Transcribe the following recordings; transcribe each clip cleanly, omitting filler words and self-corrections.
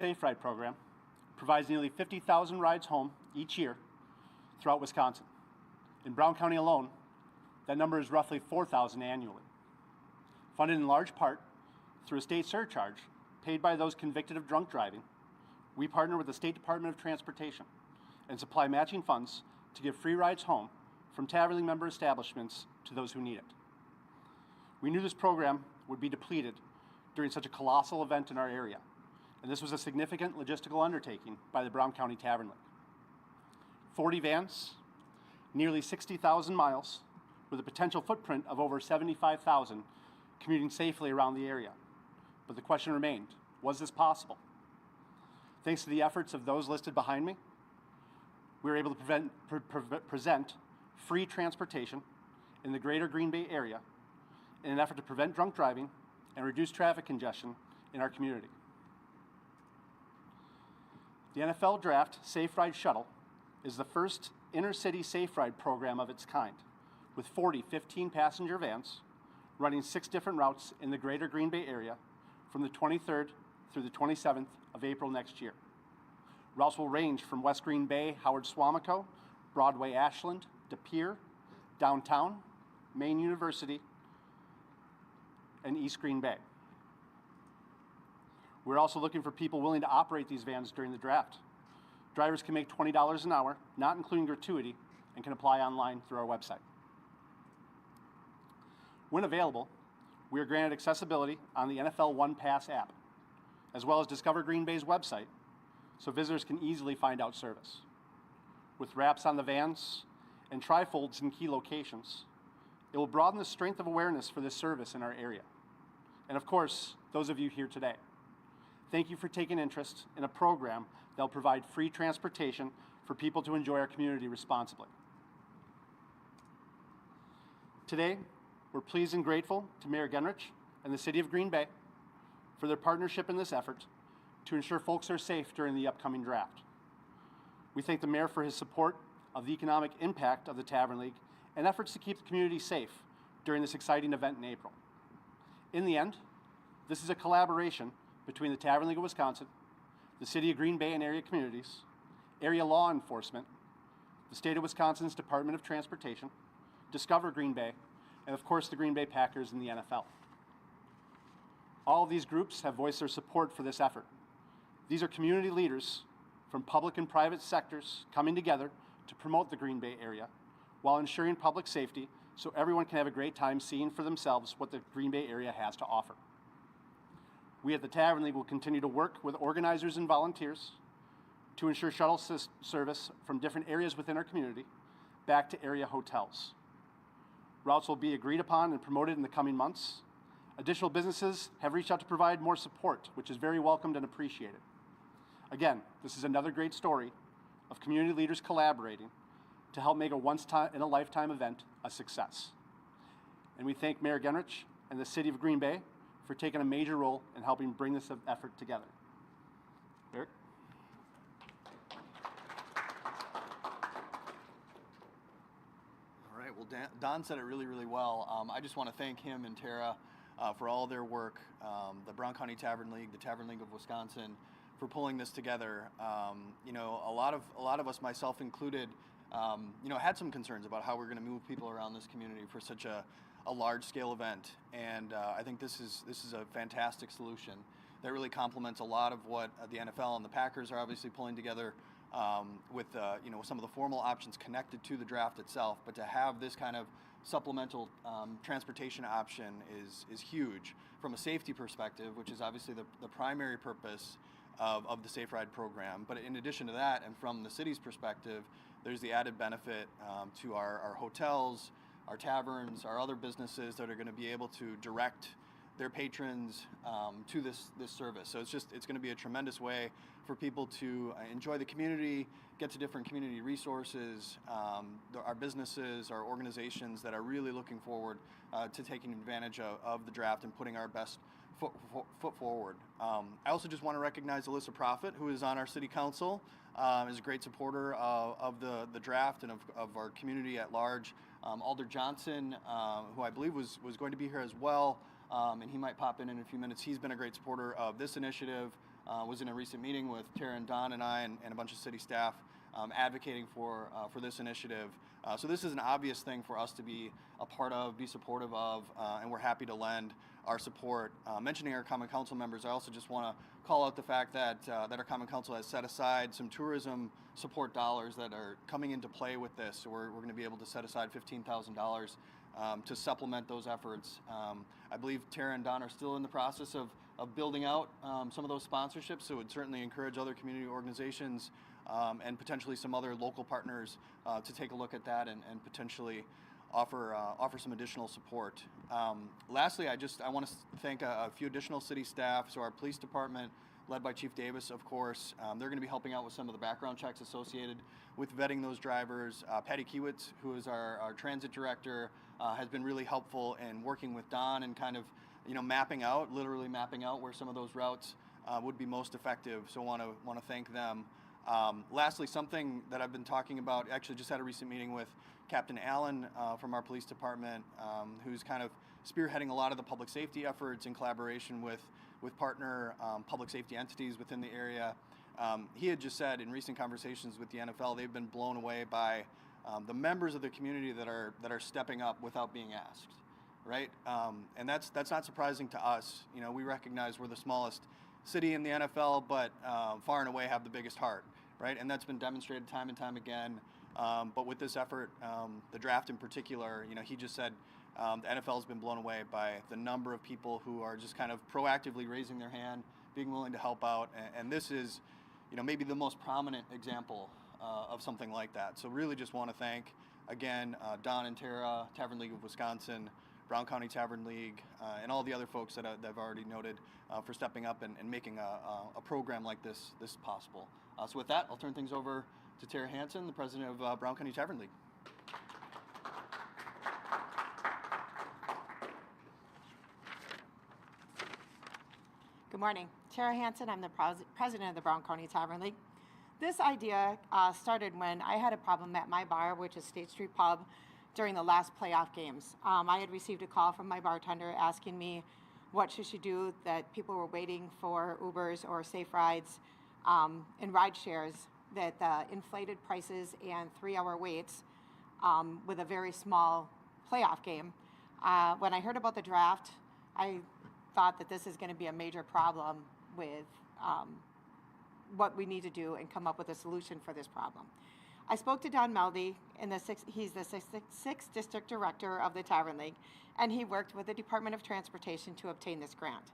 Safe Ride program provides nearly 50,000 rides home each year throughout Wisconsin. In Brown County alone, that number is roughly 4,000 annually. Funded in large part through a state surcharge paid by those convicted of drunk driving, we partner with the State Department of Transportation and supply matching funds to give free rides home from Tavern League member establishments to those who need it. We knew this program would be depleted during such a colossal event in our area, and this was a significant logistical undertaking by the Brown County Tavern League. 40 vans, nearly 60,000 miles, with a potential footprint of over 75,000 commuting safely around the area. But the question remained, was this possible? Thanks to the efforts of those listed behind me, we were able to present free transportation in the greater Green Bay area in an effort to prevent drunk driving and reduce traffic congestion in our community. The NFL Draft Safe Ride Shuttle is the first inner-city safe ride program of its kind, with 40 15-passenger vans running 6 different routes in the greater Green Bay area from the 23rd through the 27th of April next year. Routes will range from West Green Bay, Howard Suamico, Broadway Ashland, De Pere, downtown, Maine University, and East Green Bay. We're also looking for people willing to operate these vans during the draft. Drivers can make $20 an hour, not including gratuity, and can apply online through our website. When available, we are granted accessibility on the NFL One Pass app, as well as Discover Green Bay's website, so visitors can easily find out service. With wraps on the vans and trifolds in key locations, it will broaden the strength of awareness for this service in our area. And of course, those of you here today, thank you for taking interest in a program that will provide free transportation for people to enjoy our community responsibly. Today, we're pleased and grateful to Mayor Genrich and the City of Green Bay for their partnership in this effort to ensure folks are safe during the upcoming draft. We thank the Mayor for his support of the economic impact of the Tavern League and efforts to keep the community safe during this exciting event in April. In the end, this is a collaboration between the Tavern League of Wisconsin, the City of Green Bay and area communities, area law enforcement, the State of Wisconsin's Department of Transportation, Discover Green Bay, and of course the Green Bay Packers and the NFL. All of these groups have voiced their support for this effort. These are community leaders from public and private sectors coming together to promote the Green Bay area while ensuring public safety so everyone can have a great time seeing for themselves what the Green Bay area has to offer. We at the Tavern League will continue to work with organizers and volunteers to ensure shuttle service from different areas within our community back to area hotels. Routes will be agreed upon and promoted in the coming months. Additional businesses have reached out to provide more support, which is very welcomed and appreciated. Again, this is another great story of community leaders collaborating to help make a once-in-a-lifetime event a success. And we thank Mayor Genrich and the City of Green Bay for taking a major role in helping bring this effort together. Eric? All right, well, Don said it really, really well. I just want to thank him and Tara for all their work, the Brown County Tavern League, the Tavern League of Wisconsin, for pulling this together. You know, a lot of us, myself included, you know, had some concerns about how we're going to move people around this community for such a large-scale event, and I think this is a fantastic solution that really complements a lot of what the NFL and the Packers are obviously pulling together with you know, some of the formal options connected to the draft itself. But to have this kind of supplemental transportation option is huge from a safety perspective, which is obviously the primary purpose of the Safe Ride program. But in addition to that, and from the city's perspective, there's the added benefit to our hotels, our taverns, our other businesses that are going to be able to direct their patrons to this service. So it's going to be a tremendous way for people to enjoy the community, get to different community resources, our businesses, our organizations that are really looking forward to taking advantage of the draft and putting our best foot forward. I also just want to recognize Alyssa Profit, who is on our city council, is a great supporter of the draft and of our community at large. Alder Johnson, who I believe was going to be here as well, and he might pop in a few minutes. He's been a great supporter of this initiative, was in a recent meeting with Tara and Don and I and a bunch of city staff advocating for this initiative. So this is an obvious thing for us to be a part of, be supportive of, and we're happy to lend our support. Mentioning our Common Council members, I also just want to call out the fact that our Common Council has set aside some tourism support dollars that are coming into play with this. So we're going to be able to set aside $15,000 to supplement those efforts. I believe Tara and Don are still in the process of building out some of those sponsorships, so would certainly encourage other community organizations and potentially some other local partners to take a look at that and potentially offer some additional support. Lastly, I want to thank a few additional city staff. So our police department, led by Chief Davis, of course, they're going to be helping out with some of the background checks associated with vetting those drivers. Patty Kiewitz, who is our transit director, has been really helpful in working with Don and kind of literally mapping out where some of those routes would be most effective. So want to thank them. Lastly, something that I've been talking about, actually just had a recent meeting with Captain Allen from our police department, who's kind of spearheading a lot of the public safety efforts in collaboration with partner public safety entities within the area. He had just said in recent conversations with the NFL, they've been blown away by the members of the community that are stepping up without being asked, right? And that's not surprising to us. We recognize we're the smallest city in the NFL, but far and away have the biggest heart, right? And that's been demonstrated time and time again. But with this effort, the draft in particular, he just said the NFL has been blown away by the number of people who are just kind of proactively raising their hand, being willing to help out. And this is, maybe the most prominent example of something like that. So really just want to thank, again, Don and Tara, Tavern League of Wisconsin, Brown County Tavern League, and all the other folks that I've already noted for stepping up and making a program like this possible. So with that, I'll turn things over to Tara Hansen, the president of Brown County Tavern League. Good morning. Tara Hansen, I'm the president of the Brown County Tavern League. This idea started when I had a problem at my bar, which is State Street Pub, during the last playoff games. I had received a call from my bartender asking me what should she do, that people were waiting for Ubers or safe rides and ride shares, that inflated prices and 3-hour waits with a very small playoff game. When I heard about the draft, I thought that this is going to be a major problem with what we need to do and come up with a solution for this problem. I spoke to Don Meldy, he's the 6th District Director of the Tavern League, and he worked with the Department of Transportation to obtain this grant.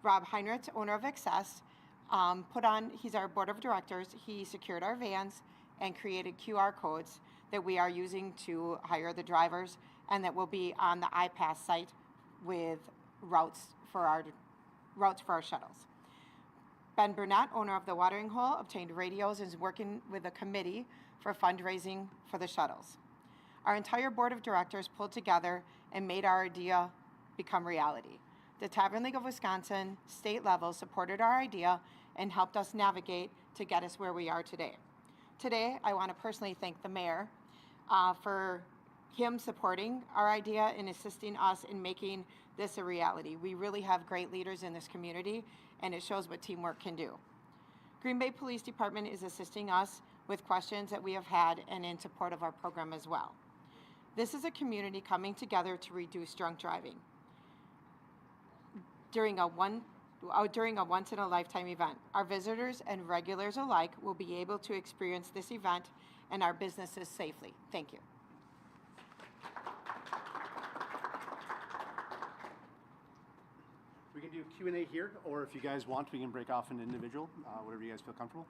Rob Heinrich, owner of Access, he's our board of directors. He secured our vans and created QR codes that we are using to hire the drivers and that will be on the iPass site with routes for our shuttles. Ben Burnett, owner of the Watering Hole, obtained radios and is working with a committee for fundraising for the shuttles. Our entire board of directors pulled together and made our idea become reality. The Tavern League of Wisconsin, state level, supported our idea and helped us navigate to get us where we are today. Today, I want to personally thank the mayor for him supporting our idea and assisting us in making this a reality. We really have great leaders in this community, and it shows what teamwork can do. Green Bay Police Department is assisting us with questions that we have had and in support of our program as well. This is a community coming together to reduce drunk driving during a once-in-a-lifetime event. Our visitors and regulars alike will be able to experience this event and our businesses safely. Thank you. We can do Q&A here, or if you guys want, we can break off an individual, whatever you guys feel comfortable.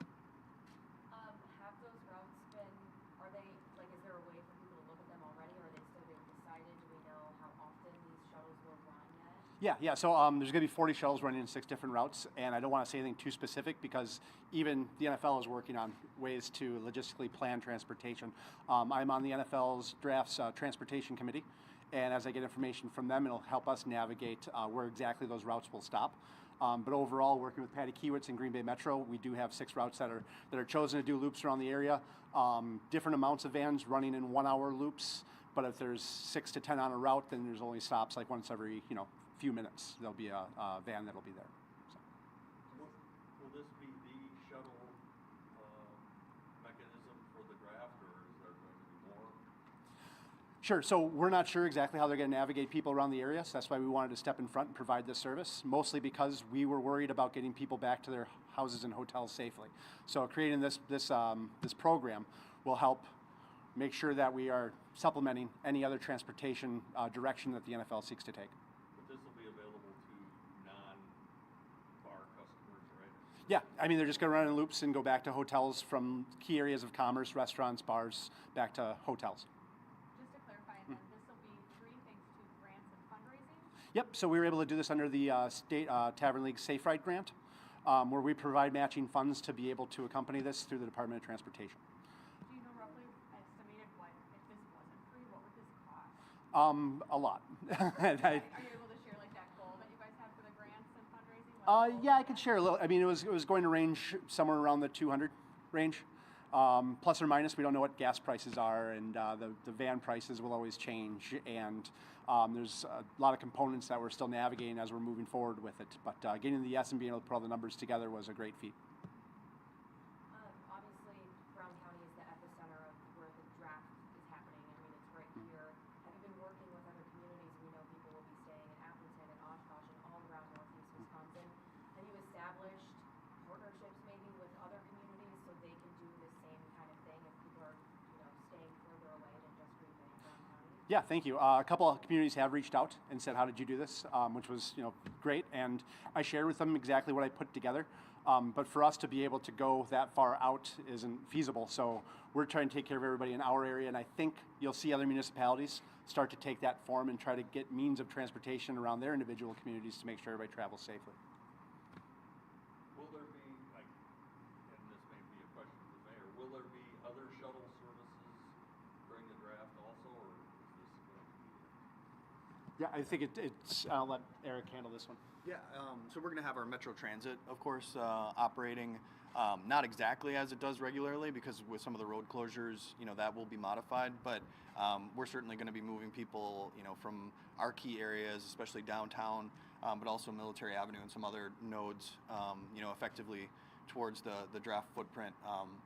Have those routes been, is there a way for people to look at them already, or are they still being decided? Do we know how often these shuttles will run yet? Yeah, so there's going to be 40 shuttles running in 6 different routes, and I don't want to say anything too specific because even the NFL is working on ways to logistically plan transportation. I'm on the NFL's drafts transportation committee, and as I get information from them, it'll help us navigate where exactly those routes will stop. But overall, working with Patty Kiewitz and Green Bay Metro, we do have 6 routes that are chosen to do loops around the area. Different amounts of vans running in 1-hour loops, but if there's 6 to 10 on a route, then there's only stops like once every few minutes. There'll be a van that'll be there. So. Will this Sure. So we're not sure exactly how they're going to navigate people around the area. So that's why we wanted to step in front and provide this service, mostly because we were worried about getting people back to their houses and hotels safely. So creating this program will help make sure that we are supplementing any other transportation direction that the NFL seeks to take. But this will be available to non-bar customers, right? Yeah, I mean, they're just going to run in loops and go back to hotels from key areas of commerce, restaurants, bars, back to hotels. Just to clarify, and then this will be free thanks to grants and fundraising? Yep, so we were able to do this under the State Tavern League Safe Ride Grant, where we provide matching funds to be able to accompany this through the Department of Transportation. Do you know roughly estimated what, if this wasn't free, what would this cost? A lot. Are you able to share like that goal that you guys have for the grants and fundraising? What the goal Yeah, is I could for that? share a little. I mean, it was going to range somewhere around the 200 range, plus or minus. We don't know what gas prices are, and the van prices will always change. And there's a lot of components that we're still navigating as we're moving forward with it. But getting the yes and being able to put all the numbers together was a great feat. Obviously, Brown County is the epicenter of where the draft is happening. I mean, it's right here. Have you been working with other communities? We know people will be staying in Appleton and Oshkosh and all around northeast Wisconsin. Have you established partnerships maybe with other communities so they can do the same kind of thing if people are, staying further away than just Green Bay and Brown County? Yeah, thank you. A couple of communities have reached out and said, "How did you do this?" Which was, great. And I shared with them exactly what I put together. But for us to be able to go that far out isn't feasible. So we're trying to take care of everybody in our area. And I think you'll see other municipalities start to take that form and try to get means of transportation around their individual communities to make sure everybody travels safely. Will there be, and this may be a question for the mayor, will there be other shuttle services during the draft also, or is this going to be? Yeah, I think it's. I'll let Eric handle this one. Yeah, so we're going to have our Metro Transit, of course, operating not exactly as it does regularly, because with some of the road closures, that will be modified. But we're certainly going to be moving people, from our key areas, especially downtown, but also Military Avenue and some other nodes, effectively towards the draft footprint.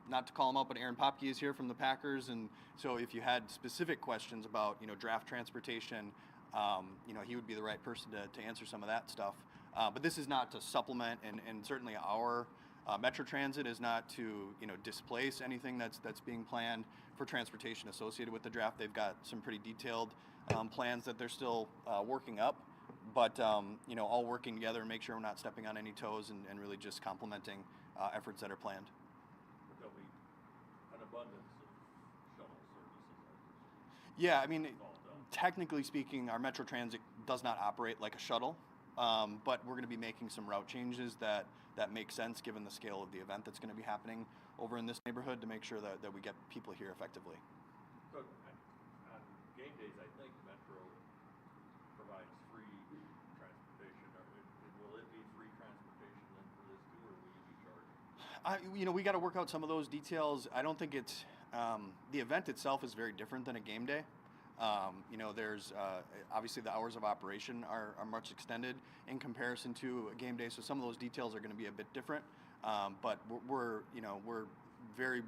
Not to call him out, but Aaron Popke is here from the Packers, and so if you had specific questions about, draft transportation, he would be the right person to answer some of that stuff. But this is not to supplement, and certainly our Metro Transit is not to displace anything that's being planned for transportation associated with the draft. They've got some pretty detailed plans that they're still working up, but all working together and make sure we're not stepping on any toes and really just complementing efforts that are planned. But there'll be an abundance of shuttle services. Yeah, I mean, It's all done. technically speaking, our Metro Transit does not operate like a shuttle, but we're going to be making some route changes that make sense given the scale of the event that's going to be happening over in this neighborhood to make sure that we get people here effectively. So on game days, I think Metro provides free transportation. Will it be free transportation then for this too, or will you be charging? We got to work out some of those details. I don't think it's the event itself is very different than a game day. There's obviously the hours of operation are much extended in comparison to a game day, so some of those details are going to be a bit different. But we're very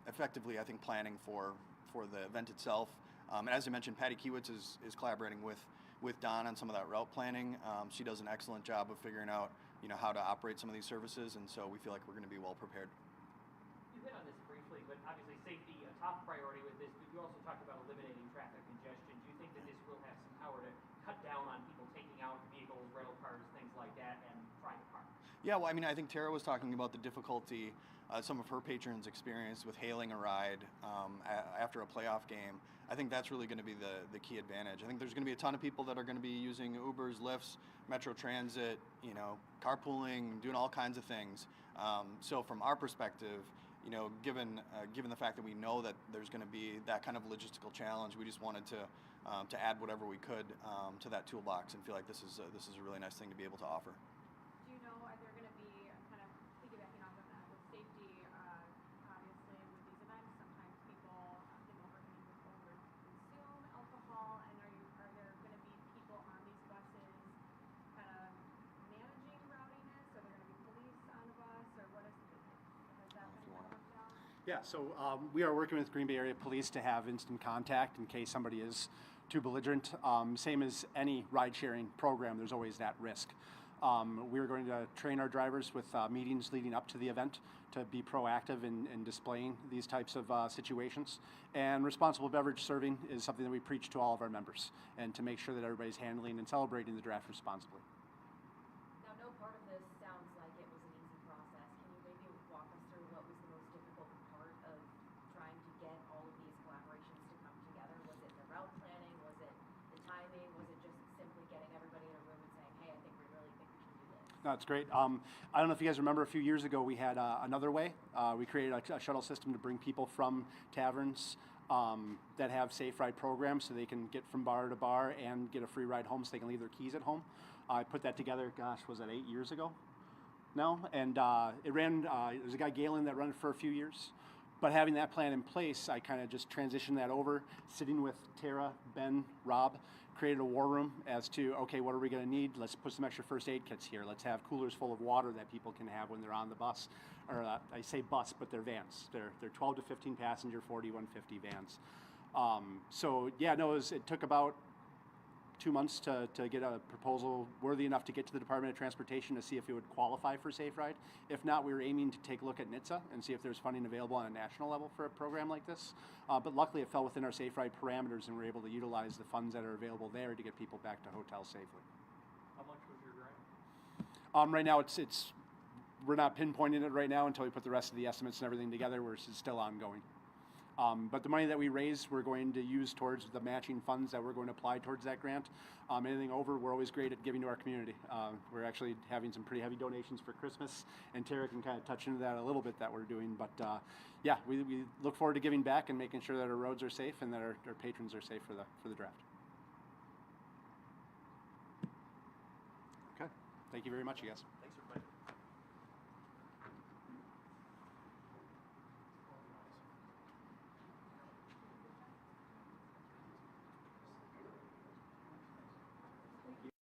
effectively, I think, planning for the event itself. And as I mentioned, Patty Kiewitz is collaborating with Don on some of that route planning. She does an excellent job of figuring out how to operate some of these services, and so we feel like we're going to be well prepared. You hit on this briefly, but obviously safety a top priority with this, but you also talked about eliminating traffic congestion. Do you think that this will have some power to cut down on people taking out vehicles, rental cars, things like that, and private cars? Yeah, well, I mean, I think Tara was talking about the difficulty some of her patrons experienced with hailing a ride after a playoff game. I think that's really going to be the key advantage. I think there's going to be a ton of people that are going to be using Ubers, Lyfts, Metro Transit, carpooling, doing all kinds of things. So from our perspective, given the fact that we know that there's going to be that kind of logistical challenge, we just wanted to add whatever we could to that toolbox and feel like this is a really nice thing to be able to offer. Do you know, are there going to be, kind of piggybacking off of that, with safety, obviously with these events, sometimes people overconsume alcohol, and are there going to be people on these buses kind of managing rowdiness? Are there going to be police on the bus, or what is, has that been kind of worked out? Yeah, so we are working with Green Bay Area Police to have instant contact in case somebody is too belligerent. Same as any ride-sharing program, there's always that risk. We're going to train our drivers with meetings leading up to the event to be proactive in displaying these types of situations. And responsible beverage serving is something that we preach to all of our members, and to make sure that everybody's handling and celebrating the draft responsibly. Now, no part of this sounds like it was an easy process. Can you maybe walk us through what was the most difficult part of trying to get all of these collaborations to come together? Was it the route planning? Was it the timing? Was it just simply getting everybody in a room and saying, hey, I think we really think we should do this? No, it's great. I don't know if you guys remember a few years ago we had another way. We created a shuttle system to bring people from taverns that have safe ride programs so they can get from bar to bar and get a free ride home so they can leave their keys at home. I put that together, gosh, was that 8 years ago now? And it ran, there's a guy, Galen, that ran it for a few years. But having that plan in place, I kind of just transitioned that over, sitting with Tara, Ben, Rob, created a war room as to, okay, what are we going to need? Let's put some extra first aid kits here. Let's have coolers full of water that people can have when they're on the bus. Or I say bus, but they're vans. They're 12 to 15 passenger, 40, 150 vans. So yeah, no, it took about 2 months to get a proposal worthy enough to get to the Department of Transportation to see if it would qualify for Safe Ride. If not, we were aiming to take a look at NHTSA and see if there's funding available on a national level for a program like this. But luckily it fell within our Safe Ride parameters, and we're able to utilize the funds that are available there to get people back to hotels safely. How much was your grant? Right now we're not pinpointing it right now until we put the rest of the estimates and everything together, where it's still ongoing. But the money that we raise, we're going to use towards the matching funds that we're going to apply towards that grant. Anything over, we're always great at giving to our community. We're actually having some pretty heavy donations for Christmas, and Tara can kind of touch into that a little bit that we're doing. But yeah, we look forward to giving back and making sure that our roads are safe and that our patrons are safe for the draft. Okay, thank you very much, you guys. Thanks, everybody.